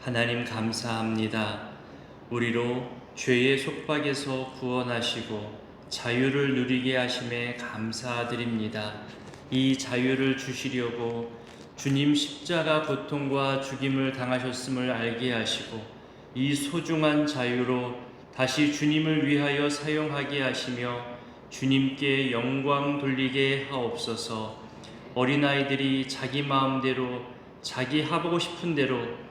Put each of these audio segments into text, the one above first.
하나님 감사합니다. 우리로 죄의 속박에서 구원하시고 자유를 누리게 하심에 감사드립니다. 이 자유를 주시려고 주님 십자가 고통과 죽임을 당하셨음을 알게 하시고 이 소중한 자유로 다시 주님을 위하여 사용하게 하시며 주님께 영광 돌리게 하옵소서. 어린아이들이 자기 마음대로 자기 하고 싶은 대로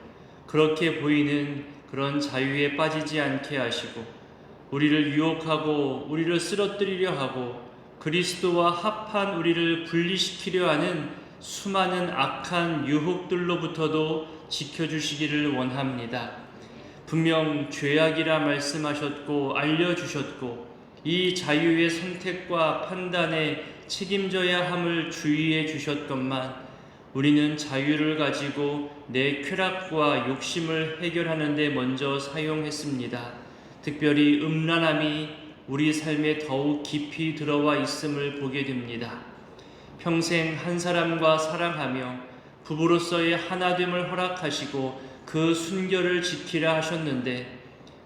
그렇게 보이는 그런 자유에 빠지지 않게 하시고 우리를 유혹하고 우리를 쓰러뜨리려 하고 그리스도와 합한 우리를 분리시키려 하는 수많은 악한 유혹들로부터도 지켜주시기를 원합니다. 분명 죄악이라 말씀하셨고 알려주셨고 이 자유의 선택과 판단에 책임져야 함을 주의해 주셨건만 우리는 자유를 가지고 내 쾌락과 욕심을 해결하는 데 먼저 사용했습니다. 특별히 음란함이 우리 삶에 더욱 깊이 들어와 있음을 보게 됩니다. 평생 한 사람과 사랑하며 부부로서의 하나됨을 허락하시고 그 순결을 지키라 하셨는데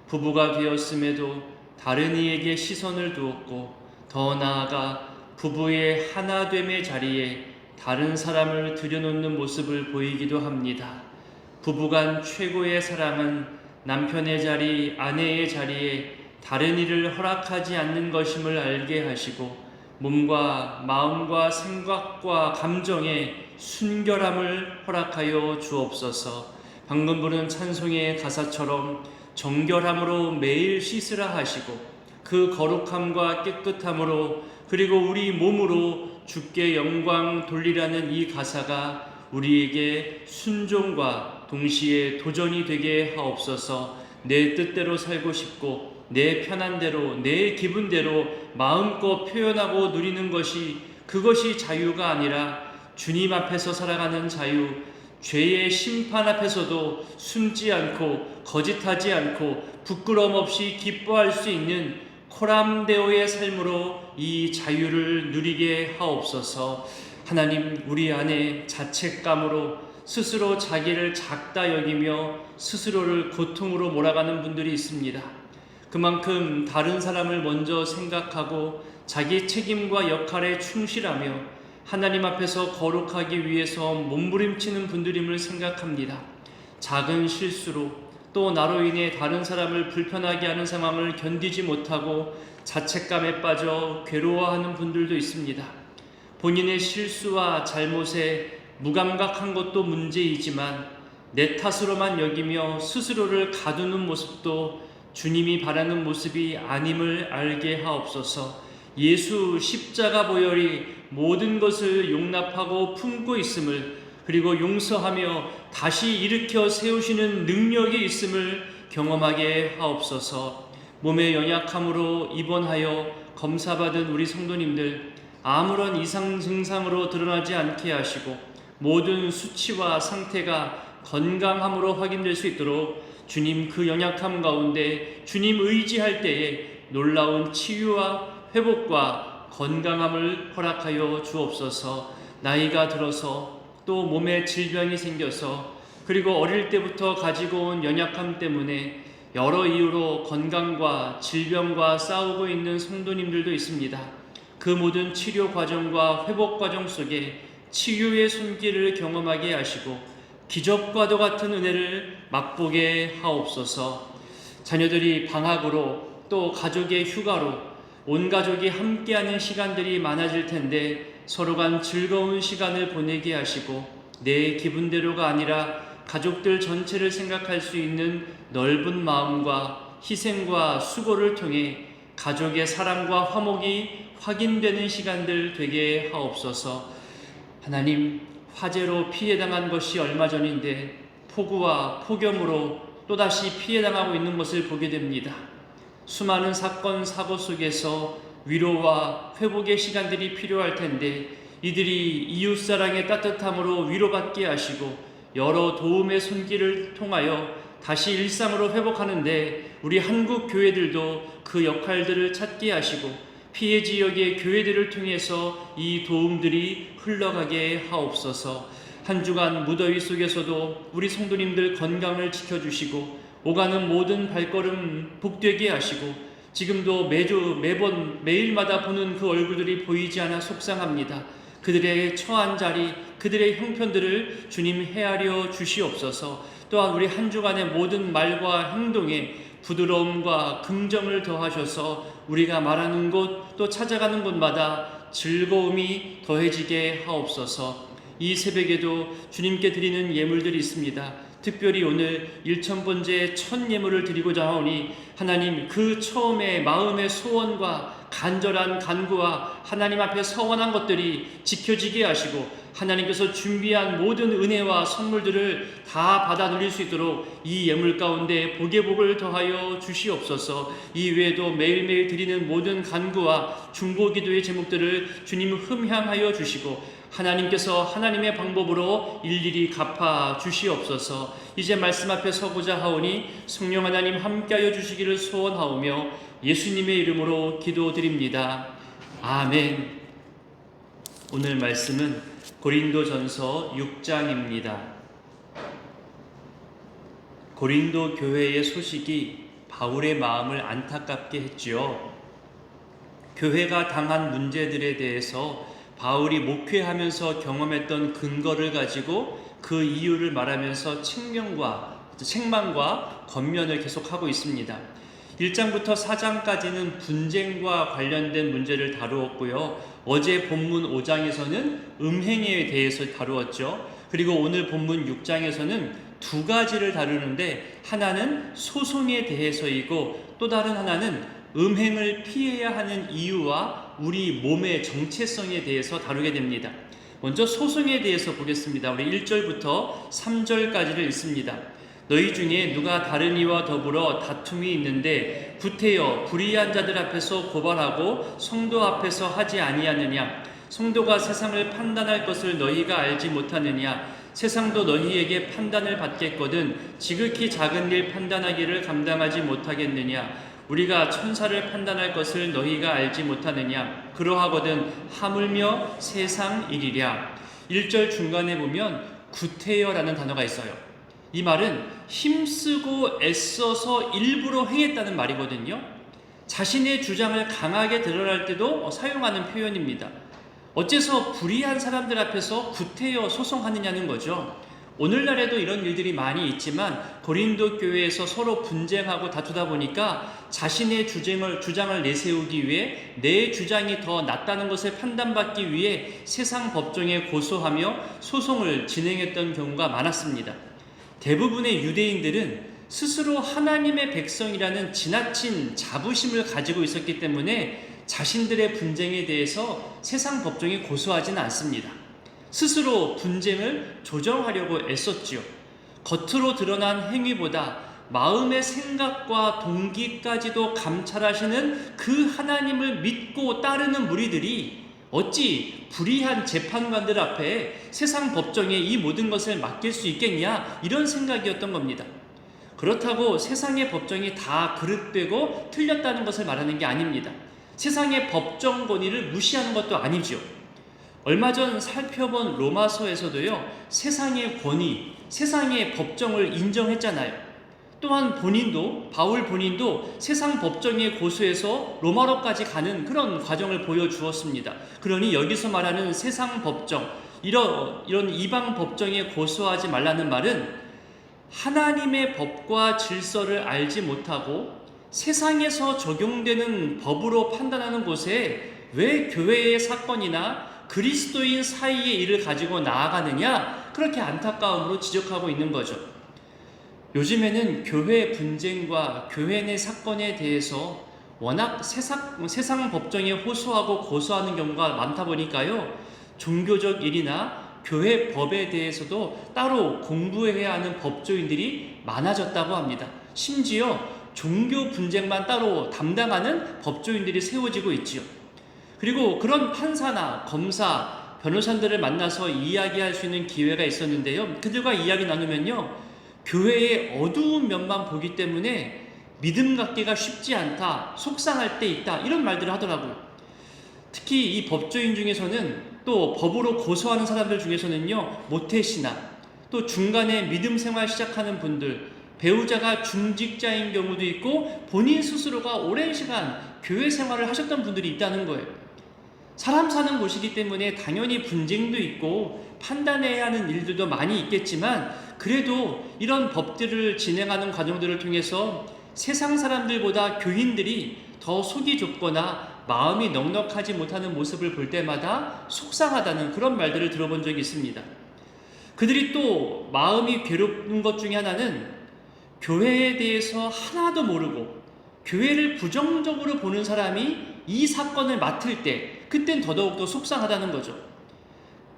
부부가 되었음에도 다른 이에게 시선을 두었고 더 나아가 부부의 하나됨의 자리에 다른 사람을 들여놓는 모습을 보이기도 합니다. 부부간 최고의 사랑은 남편의 자리, 아내의 자리에 다른 일을 허락하지 않는 것임을 알게 하시고 몸과 마음과 생각과 감정에 순결함을 허락하여 주옵소서. 방금 부른 찬송의 가사처럼 정결함으로 매일 씻으라 하시고 그 거룩함과 깨끗함으로 그리고 우리 몸으로 주께 영광 돌리라는 이 가사가 우리에게 순종과 동시에 도전이 되게 하옵소서. 내 뜻대로 살고 싶고 내 편한 대로 내 기분대로 마음껏 표현하고 누리는 것이 그것이 자유가 아니라 주님 앞에서 살아가는 자유, 죄의 심판 앞에서도 숨지 않고 거짓하지 않고 부끄럼 없이 기뻐할 수 있는 코람데오의 삶으로 이 자유를 누리게 하옵소서. 하나님, 우리 안에 자책감으로 스스로 자기를 작다 여기며 스스로를 고통으로 몰아가는 분들이 있습니다. 그만큼 다른 사람을 먼저 생각하고 자기 책임과 역할에 충실하며 하나님 앞에서 거룩하기 위해서 몸부림치는 분들임을 생각합니다. 작은 실수로 또 나로 인해 다른 사람을 불편하게 하는 상황을 견디지 못하고 자책감에 빠져 괴로워하는 분들도 있습니다. 본인의 실수와 잘못에 무감각한 것도 문제이지만 내 탓으로만 여기며 스스로를 가두는 모습도 주님이 바라는 모습이 아님을 알게 하옵소서. 예수 십자가 보혈이 모든 것을 용납하고 품고 있음을 그리고 용서하며 다시 일으켜 세우시는 능력이 있음을 경험하게 하옵소서. 몸의 연약함으로 입원하여 검사받은 우리 성도님들 아무런 이상 증상으로 드러나지 않게 하시고 모든 수치와 상태가 건강함으로 확인될 수 있도록 주님 그 연약함 가운데 주님 의지할 때에 놀라운 치유와 회복과 건강함을 허락하여 주옵소서. 나이가 들어서 또 몸에 질병이 생겨서 그리고 어릴 때부터 가지고 온 연약함 때문에 여러 이유로 건강과 질병과 싸우고 있는 성도님들도 있습니다. 그 모든 치료 과정과 회복 과정 속에 치유의 손길을 경험하게 하시고 기적과도 같은 은혜를 맛보게 하옵소서. 자녀들이 방학으로 또 가족의 휴가로 온 가족이 함께하는 시간들이 많아질 텐데 서로 간 즐거운 시간을 보내게 하시고 내 기분대로가 아니라 가족들 전체를 생각할 수 있는 넓은 마음과 희생과 수고를 통해 가족의 사랑과 화목이 확인되는 시간들 되게 하옵소서. 하나님, 화재로 피해당한 것이 얼마 전인데 폭우와 폭염으로 또다시 피해당하고 있는 것을 보게 됩니다. 수많은 사건, 사고 속에서 위로와 회복의 시간들이 필요할 텐데 이들이 이웃사랑의 따뜻함으로 위로받게 하시고 여러 도움의 손길을 통하여 다시 일상으로 회복하는데 우리 한국 교회들도 그 역할들을 찾게 하시고 피해 지역의 교회들을 통해서 이 도움들이 흘러가게 하옵소서. 한 주간 무더위 속에서도 우리 성도님들 건강을 지켜주시고 오가는 모든 발걸음 복되게 하시고 지금도 매번 매일마다 보는 그 얼굴들이 보이지 않아 속상합니다. 그들의 처한 자리, 그들의 형편들을 주님 헤아려 주시옵소서. 또한 우리 한 주간의 모든 말과 행동에 부드러움과 긍정을 더하셔서 우리가 말하는 곳 또 찾아가는 곳마다 즐거움이 더해지게 하옵소서. 이 새벽에도 주님께 드리는 예물들이 있습니다. 특별히 오늘 1000번째 첫 예물을 드리고자 하오니 하나님 그 처음에 마음의 소원과 간절한 간구와 하나님 앞에 서원한 것들이 지켜지게 하시고 하나님께서 준비한 모든 은혜와 선물들을 다 받아 누릴 수 있도록 이 예물 가운데 복의 복을 더하여 주시옵소서. 이 외에도 매일매일 드리는 모든 간구와 중보기도의 제목들을 주님 흠향하여 주시고 하나님께서 하나님의 방법으로 일일이 갚아 주시옵소서. 이제 말씀 앞에 서고자 하오니 성령 하나님 함께하여 주시기를 소원하오며 예수님의 이름으로 기도드립니다. 아멘. 오늘 말씀은 고린도전서 6장입니다. 고린도 교회의 소식이 바울의 마음을 안타깝게 했지요. 교회가 당한 문제들에 대해서 바울이 목회하면서 경험했던 근거를 가지고 그 이유를 말하면서 책망과 권면을 계속하고 있습니다. 1장부터 4장까지는 분쟁과 관련된 문제를 다루었고요. 어제 본문 5장에서는 음행에 대해서 다루었죠. 그리고 오늘 본문 6장에서는 두 가지를 다루는데 하나는 소송에 대해서이고 또 다른 하나는 음행을 피해야 하는 이유와 우리 몸의 정체성에 대해서 다루게 됩니다. 먼저 소송에 대해서 보겠습니다. 우리 1절부터 3절까지를 읽습니다. 너희 중에 누가 다른 이와 더불어 다툼이 있는데 구태여 불의한 자들 앞에서 고발하고 성도 앞에서 하지 아니하느냐? 성도가 세상을 판단할 것을 너희가 알지 못하느냐? 세상도 너희에게 판단을 받겠거든 지극히 작은 일 판단하기를 감당하지 못하겠느냐? 우리가 천사를 판단할 것을 너희가 알지 못하느냐? 그러하거든 하물며 세상이리랴. 1절 중간에 보면 구태여라는 단어가 있어요. 이 말은 힘쓰고 애써서 일부러 행했다는 말이거든요. 자신의 주장을 강하게 드러낼 때도 사용하는 표현입니다. 어째서 불의한 사람들 앞에서 구태여 소송하느냐는 거죠. 오늘날에도 이런 일들이 많이 있지만 고린도 교회에서 서로 분쟁하고 다투다 보니까 자신의 주장을 내세우기 위해 내 주장이 더 낫다는 것을 판단받기 위해 세상 법정에 고소하며 소송을 진행했던 경우가 많았습니다. 대부분의 유대인들은 스스로 하나님의 백성이라는 지나친 자부심을 가지고 있었기 때문에 자신들의 분쟁에 대해서 세상 법정에 고소하지는 않습니다. 스스로 분쟁을 조정하려고 애썼지요. 겉으로 드러난 행위보다 마음의 생각과 동기까지도 감찰하시는 그 하나님을 믿고 따르는 무리들이 어찌 불의한 재판관들 앞에 세상 법정에 이 모든 것을 맡길 수 있겠냐, 이런 생각이었던 겁니다. 그렇다고 세상의 법정이 다 그릇되고 틀렸다는 것을 말하는 게 아닙니다. 세상의 법정 권위를 무시하는 것도 아니죠. 얼마 전 살펴본 로마서에서도요, 세상의 권위, 세상의 법정을 인정했잖아요. 또한 바울 본인도 세상 법정에 고소해서 로마로까지 가는 그런 과정을 보여주었습니다. 그러니 여기서 말하는 세상 법정, 이런 이방 법정에 고소하지 말라는 말은 하나님의 법과 질서를 알지 못하고 세상에서 적용되는 법으로 판단하는 곳에 왜 교회의 사건이나 그리스도인 사이의 일을 가지고 나아가느냐, 그렇게 안타까움으로 지적하고 있는 거죠. 요즘에는 교회 분쟁과 교회 내 사건에 대해서 워낙 세상 법정에 호소하고 고소하는 경우가 많다 보니까요, 종교적 일이나 교회 법에 대해서도 따로 공부해야 하는 법조인들이 많아졌다고 합니다. 심지어 종교 분쟁만 따로 담당하는 법조인들이 세워지고 있지요. 그리고 그런 판사나 검사, 변호사들을 만나서 이야기할 수 있는 기회가 있었는데요, 그들과 이야기 나누면요, 교회의 어두운 면만 보기 때문에 믿음 갖기가 쉽지 않다, 속상할 때 있다, 이런 말들을 하더라고요. 특히 이 법조인 중에서는 또 법으로 고소하는 사람들 중에서는요, 모태신앙, 또 중간에 믿음 생활 시작하는 분들, 배우자가 중직자인 경우도 있고 본인 스스로가 오랜 시간 교회 생활을 하셨던 분들이 있다는 거예요. 사람 사는 곳이기 때문에 당연히 분쟁도 있고 판단해야 하는 일들도 많이 있겠지만, 그래도 이런 법들을 진행하는 과정들을 통해서 세상 사람들보다 교인들이 더 속이 좁거나 마음이 넉넉하지 못하는 모습을 볼 때마다 속상하다는 그런 말들을 들어본 적이 있습니다. 그들이 또 마음이 괴롭은 것 중에 하나는 교회에 대해서 하나도 모르고 교회를 부정적으로 보는 사람이 이 사건을 맡을 때 그땐 더더욱 속상하다는 거죠.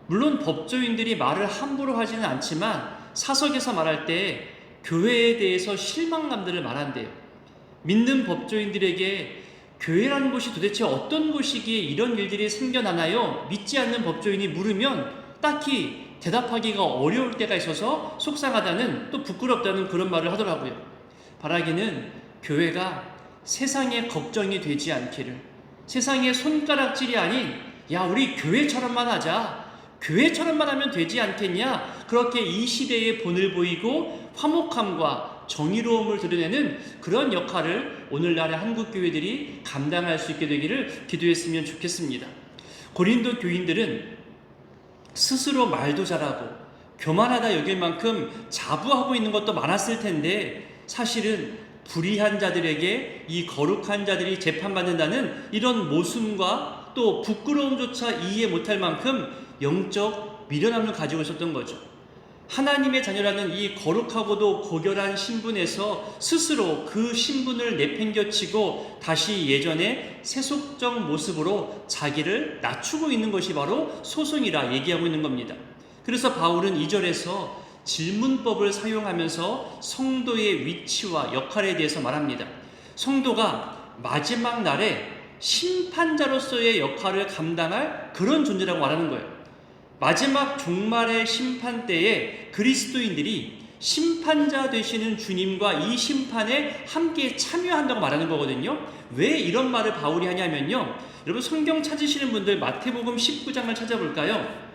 물론 법조인들이 말을 함부로 하지는 않지만 사석에서 말할 때 교회에 대해서 실망감들을 말한대요. 믿는 법조인들에게 교회라는 곳이 도대체 어떤 곳이기에 이런 일들이 생겨나나요? 믿지 않는 법조인이 물으면 딱히 대답하기가 어려울 때가 있어서 속상하다는, 또 부끄럽다는 그런 말을 하더라고요. 바라기는 교회가 세상에 걱정이 되지 않기를, 세상에 손가락질이 아닌 야 우리 교회처럼만 하자, 교회처럼만 하면 되지 않겠냐, 그렇게 이 시대의 본을 보이고 화목함과 정의로움을 드러내는 그런 역할을 오늘날의 한국교회들이 감당할 수 있게 되기를 기도했으면 좋겠습니다. 고린도 교인들은 스스로 말도 잘하고 교만하다 여길 만큼 자부하고 있는 것도 많았을 텐데, 사실은 불의한 자들에게 이 거룩한 자들이 재판받는다는 이런 모순과 또 부끄러움조차 이해 못할 만큼 영적 미련함을 가지고 있었던 거죠. 하나님의 자녀라는 이 거룩하고도 고결한 신분에서 스스로 그 신분을 내팽겨치고 다시 예전의 세속적 모습으로 자기를 낮추고 있는 것이 바로 소송이라 얘기하고 있는 겁니다. 그래서 바울은 2절에서 질문법을 사용하면서 성도의 위치와 역할에 대해서 말합니다. 성도가 마지막 날에 심판자로서의 역할을 감당할 그런 존재라고 말하는 거예요. 마지막 종말의 심판 때에 그리스도인들이 심판자 되시는 주님과 이 심판에 함께 참여한다고 말하는 거거든요. 왜 이런 말을 바울이 하냐면요, 여러분 성경 찾으시는 분들 마태복음 19장을 찾아볼까요?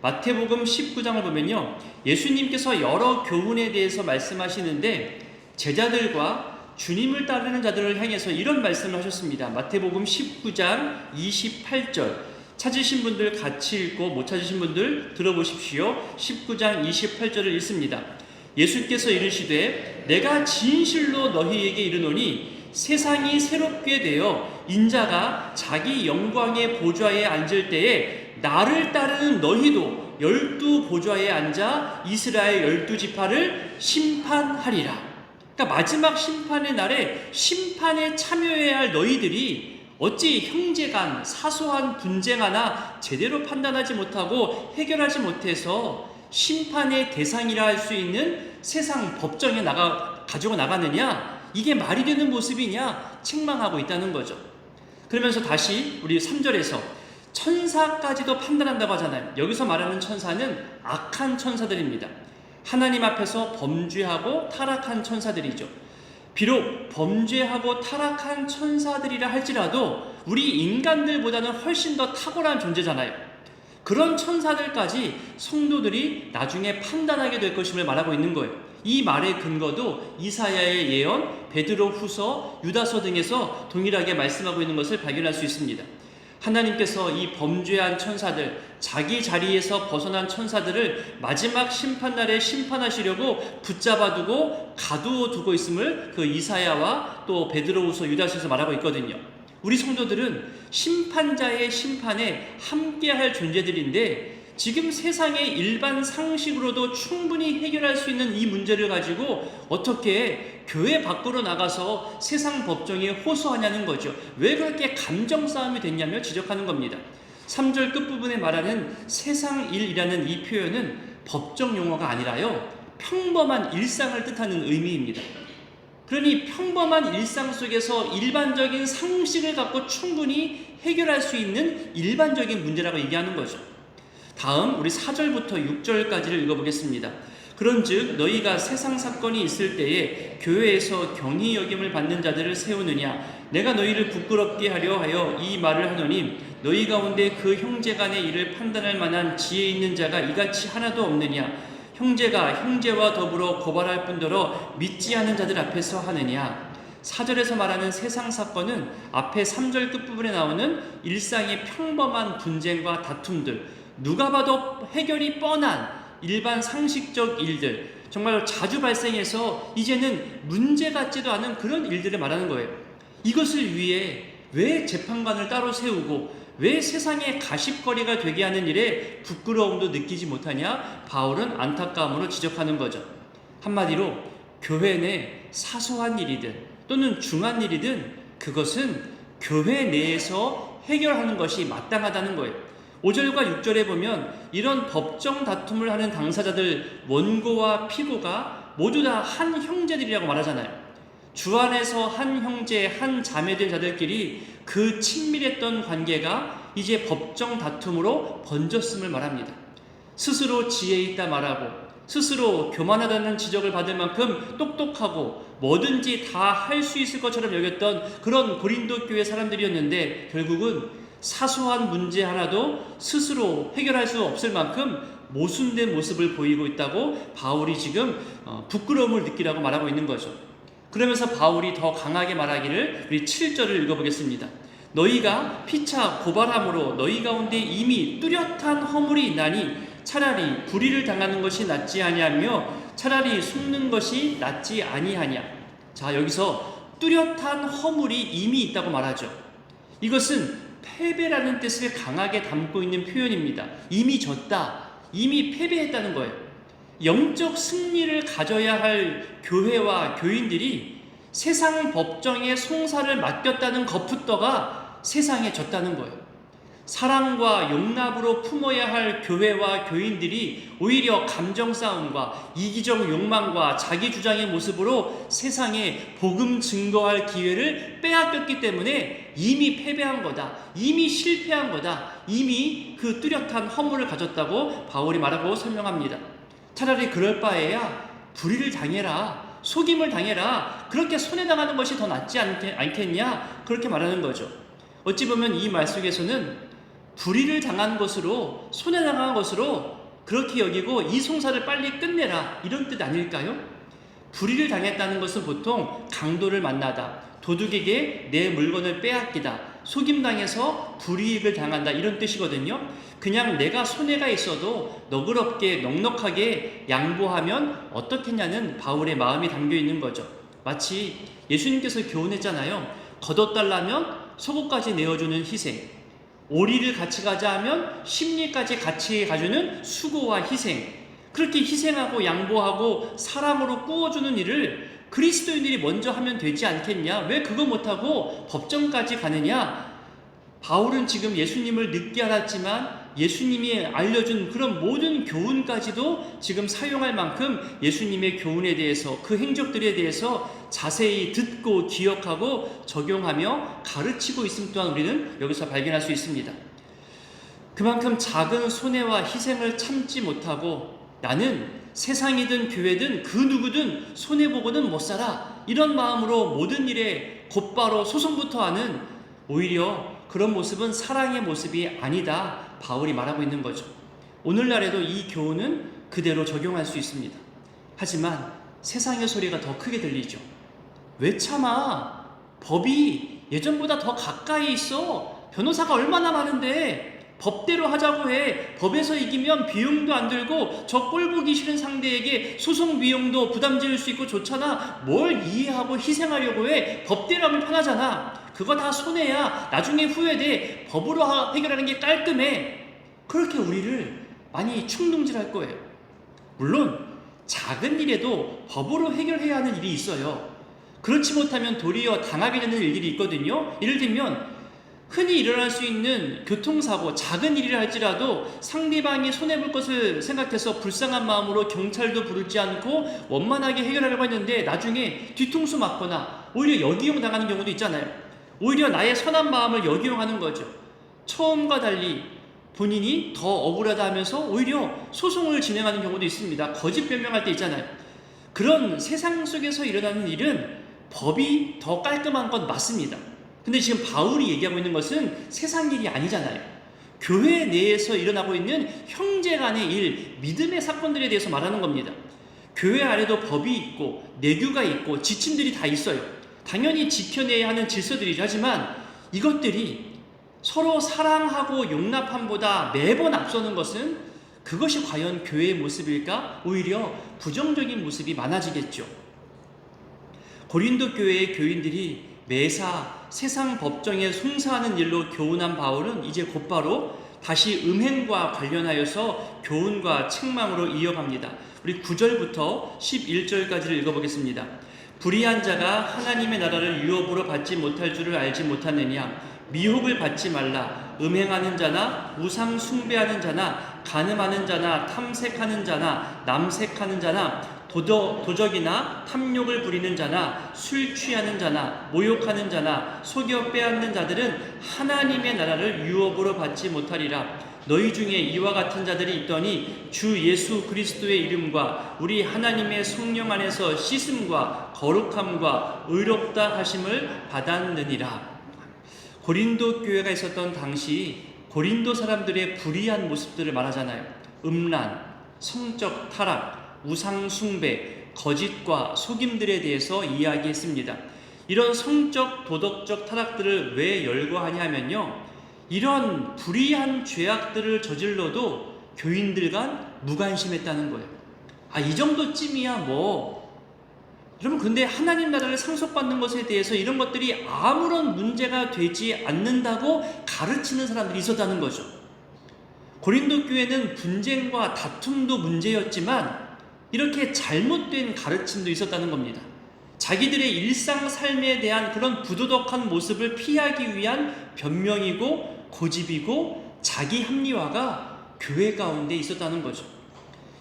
마태복음 19장을 보면요, 예수님께서 여러 교훈에 대해서 말씀하시는데 제자들과 주님을 따르는 자들을 향해서 이런 말씀을 하셨습니다. 마태복음 19장 28절, 찾으신 분들 같이 읽고 못 찾으신 분들 들어보십시오. 19장 28절을 읽습니다. 예수께서 이르시되 내가 진실로 너희에게 이르노니 세상이 새롭게 되어 인자가 자기 영광의 보좌에 앉을 때에 나를 따르는 너희도 12 보좌에 앉아 이스라엘 12지파를 심판하리라. 그러니까 마지막 심판의 날에 심판에 참여해야 할 너희들이 어찌 형제간 사소한 분쟁 하나 제대로 판단하지 못하고 해결하지 못해서 심판의 대상이라 할 수 있는 세상 법정에 가지고 나가느냐, 이게 말이 되는 모습이냐 책망하고 있다는 거죠. 그러면서 다시 우리 3절에서 천사까지도 판단한다고 하잖아요. 여기서 말하는 천사는 악한 천사들입니다. 하나님 앞에서 범죄하고 타락한 천사들이죠. 비록 범죄하고 타락한 천사들이라 할지라도 우리 인간들보다는 훨씬 더 탁월한 존재잖아요. 그런 천사들까지 성도들이 나중에 판단하게 될 것임을 말하고 있는 거예요. 이 말의 근거도 이사야의 예언, 베드로 후서, 유다서 등에서 동일하게 말씀하고 있는 것을 발견할 수 있습니다. 하나님께서 이 범죄한 천사들, 자기 자리에서 벗어난 천사들을 마지막 심판날에 심판하시려고 붙잡아두고 가두어두고 있음을 그 이사야와 또 베드로후서 유다서에서 말하고 있거든요. 우리 성도들은 심판자의 심판에 함께할 존재들인데, 지금 세상의 일반 상식으로도 충분히 해결할 수 있는 이 문제를 가지고 어떻게 교회 밖으로 나가서 세상 법정에 호소하냐는 거죠. 왜 그렇게 감정 싸움이 됐냐며 지적하는 겁니다. 3절 끝부분에 말하는 세상 일이라는 이 표현은 법정 용어가 아니라요, 평범한 일상을 뜻하는 의미입니다. 그러니 평범한 일상 속에서 일반적인 상식을 갖고 충분히 해결할 수 있는 일반적인 문제라고 얘기하는 거죠. 다음 우리 4절부터 6절까지를 읽어보겠습니다. 그런즉 너희가 세상 사건이 있을 때에 교회에서 경히 여김을 받는 자들을 세우느냐, 내가 너희를 부끄럽게 하려 하여 이 말을 하노니 너희 가운데 그 형제 간의 일을 판단할 만한 지혜 있는 자가 이같이 하나도 없느냐? 형제가 형제와 더불어 고발할 뿐더러 믿지 않은 자들 앞에서 하느냐? 4절에서 말하는 세상 사건은 앞에 3절 끝부분에 나오는 일상의 평범한 분쟁과 다툼들, 누가 봐도 해결이 뻔한 일반 상식적 일들, 정말 자주 발생해서 이제는 문제 같지도 않은 그런 일들을 말하는 거예요. 이것을 위해 왜 재판관을 따로 세우고 왜 세상의 가십거리가 되게 하는 일에 부끄러움도 느끼지 못하냐? 바울은 안타까움으로 지적하는 거죠. 한마디로 교회 내 사소한 일이든 또는 중한 일이든 그것은 교회 내에서 해결하는 것이 마땅하다는 거예요. 5절과 6절에 보면 이런 법정 다툼을 하는 당사자들 원고와 피고가 모두 다 한 형제들이라고 말하잖아요. 주 안에서 한 형제, 한 자매된 자들끼리 그 친밀했던 관계가 이제 법정 다툼으로 번졌음을 말합니다. 스스로 지혜 있다 말하고 스스로 교만하다는 지적을 받을 만큼 똑똑하고 뭐든지 다 할 수 있을 것처럼 여겼던 그런 고린도 교회 사람들이었는데 결국은 사소한 문제 하나도 스스로 해결할 수 없을 만큼 모순된 모습을 보이고 있다고 바울이 지금 부끄러움을 느끼라고 말하고 있는 거죠. 그러면서 바울이 더 강하게 말하기를 우리 7절을 읽어보겠습니다. 너희가 피차 고발함으로 너희 가운데 이미 뚜렷한 허물이 있나니 차라리 불의를 당하는 것이 낫지 아니하며 차라리 속는 것이 낫지 아니하냐. 자, 여기서 뚜렷한 허물이 이미 있다고 말하죠. 이것은 패배라는 뜻을 강하게 담고 있는 표현입니다. 이미 졌다, 이미 패배했다는 거예요. 영적 승리를 가져야 할 교회와 교인들이 세상 법정에 송사를 맡겼다는 것부터가 세상에 졌다는 거예요. 사랑과 용납으로 품어야 할 교회와 교인들이 오히려 감정 싸움과 이기적 욕망과 자기 주장의 모습으로 세상에 복음 증거할 기회를 빼앗겼기 때문에 이미 패배한 거다, 이미 실패한 거다, 이미 그 뚜렷한 허물을 가졌다고 바울이 말하고 설명합니다. 차라리 그럴 바에야 불의를 당해라, 속임을 당해라, 그렇게 손해당하는 것이 더 낫지 않겠냐, 그렇게 말하는 거죠. 어찌 보면 이 말 속에서는 불의를 당한 것으로, 손해당한 것으로 그렇게 여기고 이 송사를 빨리 끝내라, 이런 뜻 아닐까요? 불의를 당했다는 것은 보통 강도를 만나다, 도둑에게 내 물건을 빼앗기다, 속임당해서 불이익을 당한다, 이런 뜻이거든요. 그냥 내가 손해가 있어도 너그럽게 넉넉하게 양보하면 어떻겠냐는 바울의 마음이 담겨 있는 거죠. 마치 예수님께서 교훈했잖아요. 걷어달라면 속옷까지 내어주는 희생, 오리를 같이 가자 하면 심리까지 같이 가주는 수고와 희생, 그렇게 희생하고 양보하고 사랑으로 꾸어주는 일을 그리스도인들이 먼저 하면 되지 않겠냐? 왜 그거 못하고 법정까지 가느냐? 바울은 지금 예수님을 늦게 알았지만 예수님이 알려준 그런 모든 교훈까지도 지금 사용할 만큼 예수님의 교훈에 대해서, 그 행적들에 대해서 자세히 듣고 기억하고 적용하며 가르치고 있음 또한 우리는 여기서 발견할 수 있습니다. 그만큼 작은 손해와 희생을 참지 못하고 나는 세상이든 교회든 그 누구든 손해보고는 못 살아, 이런 마음으로 모든 일에 곧바로 소송부터 하는, 오히려 그런 모습은 사랑의 모습이 아니다, 바울이 말하고 있는 거죠. 오늘날에도 이 교훈은 그대로 적용할 수 있습니다. 하지만 세상의 소리가 더 크게 들리죠. 왜 참아? 법이 예전보다 더 가까이 있어. 변호사가 얼마나 많은데 법대로 하자고 해. 법에서 이기면 비용도 안 들고 저 꼴보기 싫은 상대에게 소송 비용도 부담 지을 수 있고 좋잖아. 뭘 이해하고 희생하려고 해. 법대로 하면 편하잖아. 그거 다 손해야. 나중에 후회돼. 법으로 해결하는 게 깔끔해. 그렇게 우리를 많이 충동질할 거예요. 물론 작은 일에도 법으로 해결해야 하는 일이 있어요. 그렇지 못하면 도리어 당하게 되는 일들이 있거든요. 예를 들면 흔히 일어날 수 있는 교통사고, 작은 일이라 할지라도 상대방이 손해볼 것을 생각해서 불쌍한 마음으로 경찰도 부르지 않고 원만하게 해결하려고 했는데 나중에 뒤통수 맞거나 오히려 역이용 당하는 경우도 있잖아요. 오히려 나의 선한 마음을 역이용하는 거죠. 처음과 달리 본인이 더 억울하다 하면서 오히려 소송을 진행하는 경우도 있습니다. 거짓 변명할 때 있잖아요. 그런 세상 속에서 일어나는 일은 법이 더 깔끔한 건 맞습니다. 근데 지금 바울이 얘기하고 있는 것은 세상 일이 아니잖아요. 교회 내에서 일어나고 있는 형제 간의 일, 믿음의 사건들에 대해서 말하는 겁니다. 교회 안에도 법이 있고 내규가 있고 지침들이 다 있어요. 당연히 지켜내야 하는 질서들이죠. 하지만 이것들이 서로 사랑하고 용납함보다 매번 앞서는 것은 그것이 과연 교회의 모습일까? 오히려 부정적인 모습이 많아지겠죠. 고린도 교회의 교인들이 매사 세상 법정에 송사하는 일로 교훈한 바울은 이제 곧바로 다시 음행과 관련하여서 교훈과 책망으로 이어갑니다. 우리 9절부터 11절까지를 읽어보겠습니다. 불의한 자가 하나님의 나라를 유업으로 받지 못할 줄을 알지 못하느냐? 미혹을 받지 말라. 음행하는 자나 우상 숭배하는 자나 간음하는 자나 탐색하는 자나 남색하는 자나 도적이나 탐욕을 부리는 자나 술 취하는 자나 모욕하는 자나 속여 빼앗는 자들은 하나님의 나라를 유업으로 받지 못하리라. 너희 중에 이와 같은 자들이 있더니 주 예수 그리스도의 이름과 우리 하나님의 성령 안에서 씻음과 거룩함과 의롭다 하심을 받았느니라. 고린도 교회가 있었던 당시 고린도 사람들의 불의한 모습들을 말하잖아요. 음란, 성적 타락, 우상 숭배, 거짓과 속임들에 대해서 이야기했습니다. 이런 성적, 도덕적 타락들을 왜 열거하냐면요, 이런 불의한 죄악들을 저질러도 교인들 간 무관심했다는 거예요. 이 정도쯤이야 여러분, 근데 하나님 나라를 상속받는 것에 대해서 이런 것들이 아무런 문제가 되지 않는다고 가르치는 사람들이 있었다는 거죠. 고린도 교회는 분쟁과 다툼도 문제였지만 이렇게 잘못된 가르침도 있었다는 겁니다. 자기들의 일상 삶에 대한 그런 부도덕한 모습을 피하기 위한 변명이고 고집이고 자기 합리화가 교회 가운데 있었다는 거죠.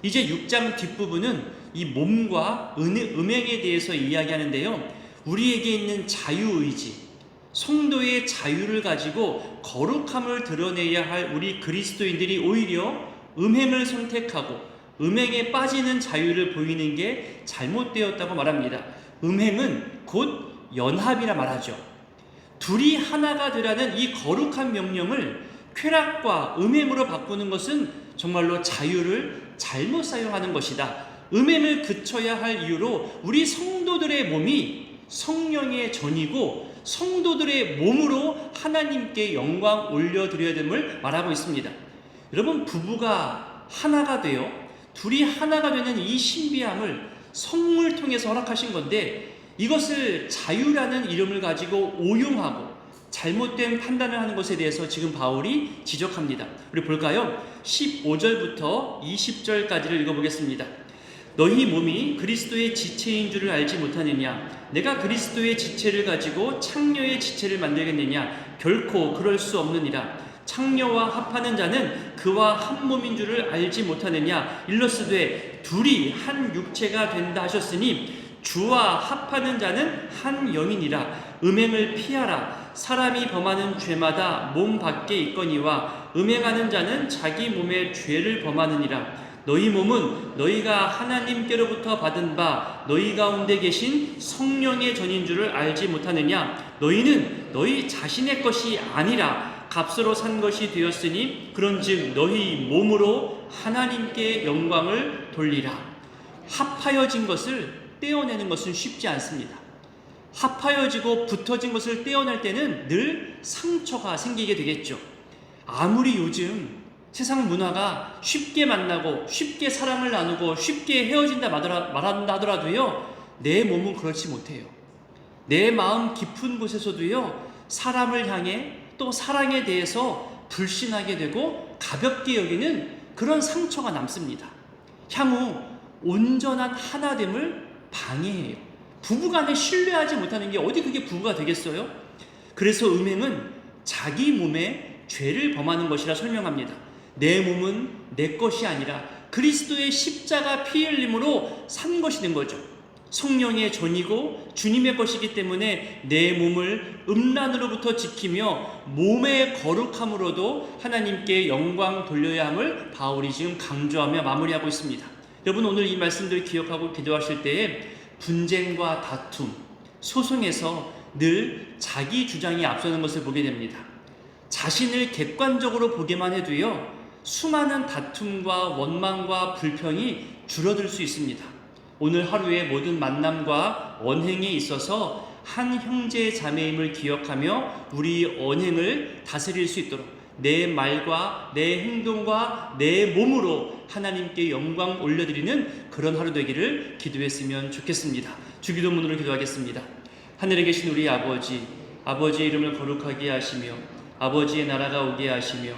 이제 6장 뒷부분은 이 몸과 음행에 대해서 이야기하는데요, 우리에게 있는 자유의지, 성도의 자유를 가지고 거룩함을 드러내야 할 우리 그리스도인들이 오히려 음행을 선택하고 음행에 빠지는 자유를 보이는 게 잘못되었다고 말합니다. 음행은 곧 연합이라 말하죠. 둘이 하나가 되라는 이 거룩한 명령을 쾌락과 음행으로 바꾸는 것은 정말로 자유를 잘못 사용하는 것이다. 음행을 그쳐야 할 이유로 우리 성도들의 몸이 성령의 전이고 성도들의 몸으로 하나님께 영광 올려드려야 됨을 말하고 있습니다. 여러분, 부부가 하나가 되어 둘이 하나가 되는 이 신비함을 성령을 통해서 허락하신 건데, 이것을 자유라는 이름을 가지고 오용하고 잘못된 판단을 하는 것에 대해서 지금 바울이 지적합니다. 우리 볼까요? 15절부터 20절까지를 읽어보겠습니다. 너희 몸이 그리스도의 지체인 줄을 알지 못하느냐? 내가 그리스도의 지체를 가지고 창녀의 지체를 만들겠느냐? 결코 그럴 수 없느니라. 창녀와 합하는 자는 그와 한 몸인 줄을 알지 못하느냐? 일러스되 둘이 한 육체가 된다 하셨으니 주와 합하는 자는 한 영이니라. 음행을 피하라. 사람이 범하는 죄마다 몸 밖에 있거니와 음행하는 자는 자기 몸에 죄를 범하느니라. 너희 몸은 너희가 하나님께로부터 받은 바 너희 가운데 계신 성령의 전인 줄을 알지 못하느냐? 너희는 너희 자신의 것이 아니라 값으로 산 것이 되었으니 그런즉 너희 몸으로 하나님께 영광을 돌리라. 합하여진 것을 떼어내는 것은 쉽지 않습니다. 합하여지고 붙어진 것을 떼어낼 때는 늘 상처가 생기게 되겠죠. 아무리 요즘 세상 문화가 쉽게 만나고 쉽게 사랑을 나누고 쉽게 헤어진다 말한다 하더라도요, 내 몸은 그렇지 못해요. 내 마음 깊은 곳에서도요, 사람을 향해 또 사랑에 대해서 불신하게 되고 가볍게 여기는 그런 상처가 남습니다. 향후 온전한 하나됨을 방해해요. 부부간에 신뢰하지 못하는 게 어디 그게 부부가 되겠어요? 그래서 음행은 자기 몸에 죄를 범하는 것이라 설명합니다. 내 몸은 내 것이 아니라 그리스도의 십자가 피 흘림으로 산 것이 된 거죠. 성령의 전이고 주님의 것이기 때문에 내 몸을 음란으로부터 지키며 몸의 거룩함으로도 하나님께 영광 돌려야 함을 바울이 지금 강조하며 마무리하고 있습니다. 여러분, 오늘 이 말씀들 기억하고 기도하실 때에 분쟁과 다툼, 소송에서 늘 자기 주장이 앞서는 것을 보게 됩니다. 자신을 객관적으로 보게만 해도요, 수많은 다툼과 원망과 불평이 줄어들 수 있습니다. 오늘 하루의 모든 만남과 언행에 있어서 한 형제 자매임을 기억하며 우리 언행을 다스릴 수 있도록 내 말과 내 행동과 내 몸으로 하나님께 영광 올려드리는 그런 하루 되기를 기도했으면 좋겠습니다. 주기도문으로 기도하겠습니다. 하늘에 계신 우리 아버지, 아버지의 이름을 거룩하게 하시며 아버지의 나라가 오게 하시며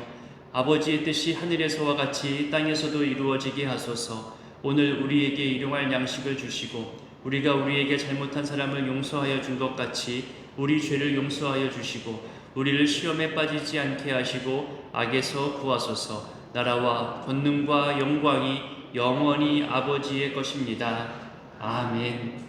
아버지의 뜻이 하늘에서와 같이 땅에서도 이루어지게 하소서. 오늘 우리에게 일용할 양식을 주시고 우리가 우리에게 잘못한 사람을 용서하여 준 것 같이 우리 죄를 용서하여 주시고 우리를 시험에 빠지지 않게 하시고 악에서 구하소서. 나라와 권능과 영광이 영원히 아버지의 것입니다. 아멘.